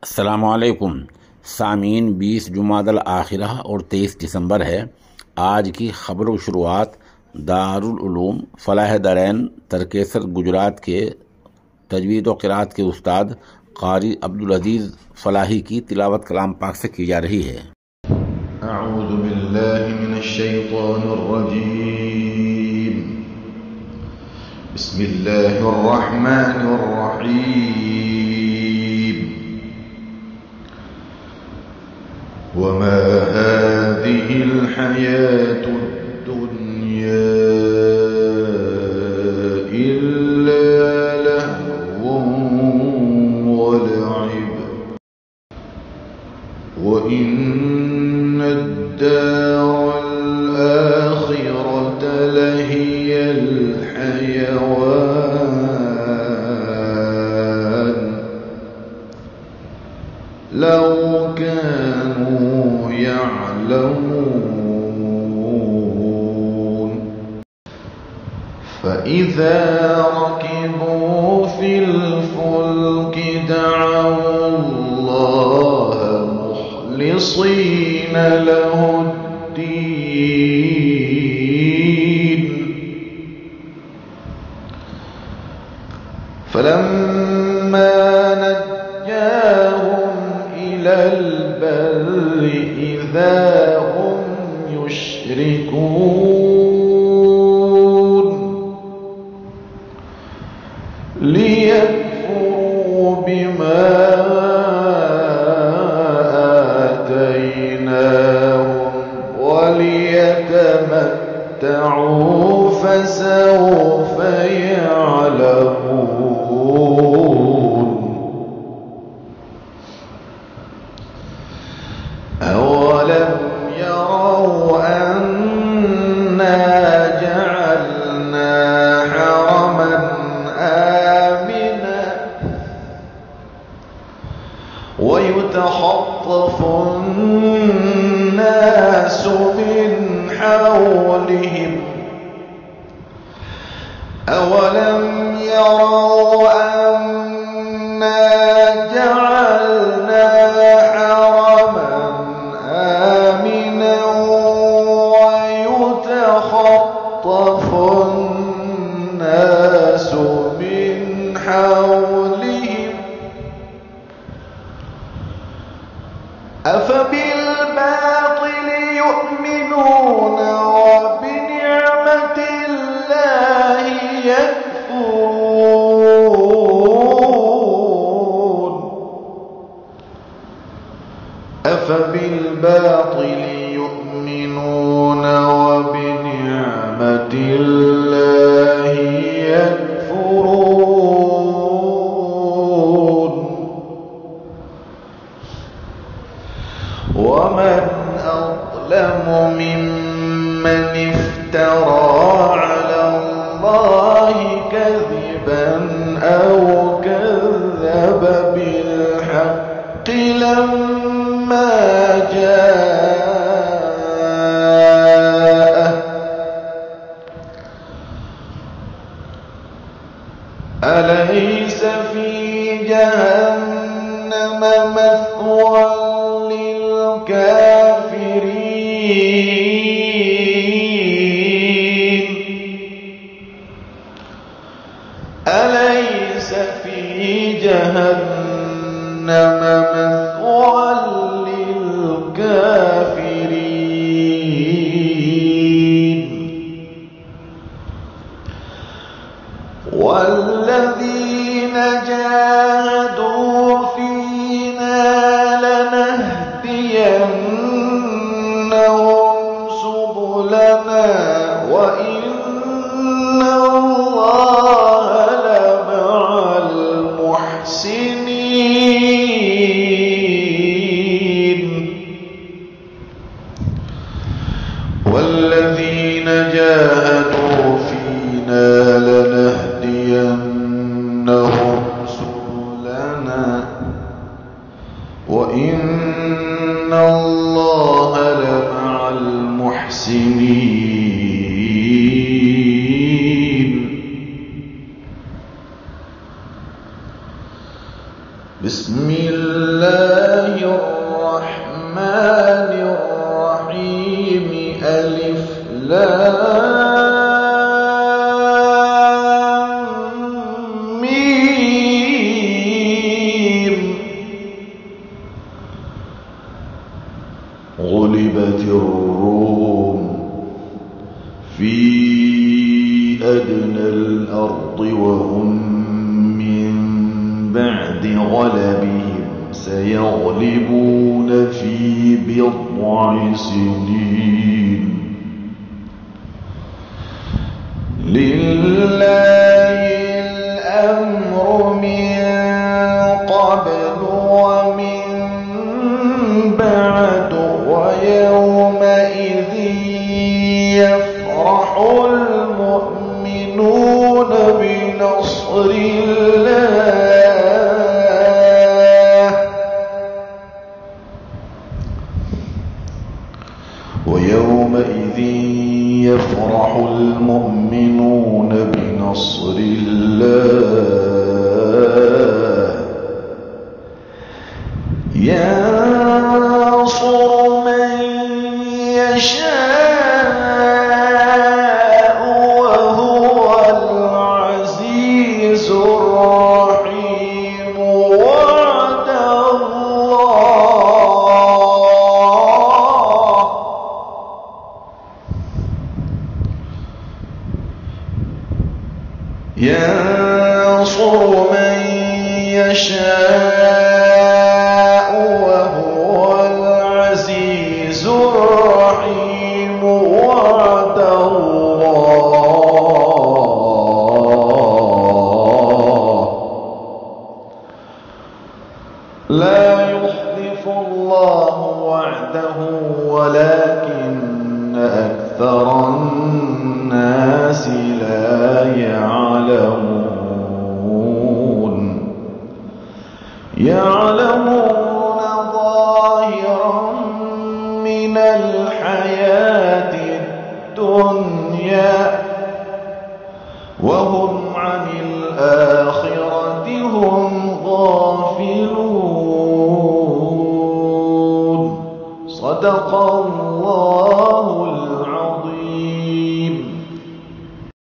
अस्सलामुअलैकुम सामीन। 20 जुमादल आखिरह और 23 दिसंबर है। आज की खबर की शुरुआत दारुल उलूम फलाह दरैन तरकेसर गुजरात के तजवीद व क़िराअत के उस्ताद क़ारी अब्दुल अज़ीज़ फलाही की तिलावत कलाम पाक से की जा रही है। अऊज़ु बिल्लाहि मिनश शैतानिर रजीम। बिस्मिल्लाहिर रहमानिर रहीम। वमा हाज़िहिल हयातुद दुन्या इल्ला लहवुन व लइब व इन्नद दारल आखिरत लहियल हयवान लौ कानू यअलमून। फ़इज़ा रकिबू फ़िल फ़ुल्कि दअवुल्लाह मुख़लिसीन लहुद्दीन फ़लम्मा नज्जाहुम इलल बर्रि इज़ा हुम युश्रिकून लियकफुरू बिमा आतैनाहुम वलियतमत्तऊ फसौफ यअलमून। अवलम यरौ अन्ना जअलना हरमन आमिना वयुतखत्तफु अन्नासु मिन हौलिहिम अवलम यरौ अन्ना जअलना हरमन आमिना वयुतखत्तफु अन्नासु मिन हौलिहिम अफबिलबातिल युमिनून वबिनिअमतिल्लाहि यकफुरून। अफबिलबातिल युमिनून वबिनिअमतिल्लाहि यकफुरून। वमन अज़लमु मिम्मन इफ्तरा अलल्लाहि कज़िबन औ कज़्ज़ब बिलहक़्क़ि लम्मा जाअह अलैस फी जहन्नम मथवा للكافرين أليس في جهنم مثوى للكافرين والذين جاهدوا فينا لنهدينهم سبلنا وإن الله لمع المحسنين والذين جاهدوا فينا لنهدينهم سبلنا وإن الله لمع المحسنين. بسم الله الرحيم ألف لام ميم غلبت الروم في أدنى الأرض وهم من بعد غلبهم سيغلبون في بضع سنين لله الأمر من قبل ومن بعد ويومئذ يفرح المؤمنون بنصر الله ويومئذ يفرح المؤمنون بنصر الله ينصر من يشاء وهو العزيز الرحيم وعد الله ينصر من يشاء وهو العزيز الرحيم وعد الله لا يخلف الله وعده ولكن أكثر الناس لا يعلمون ظاهرا من الحياة الدنيا وهم عن الآخرة هم غافلون صدق الله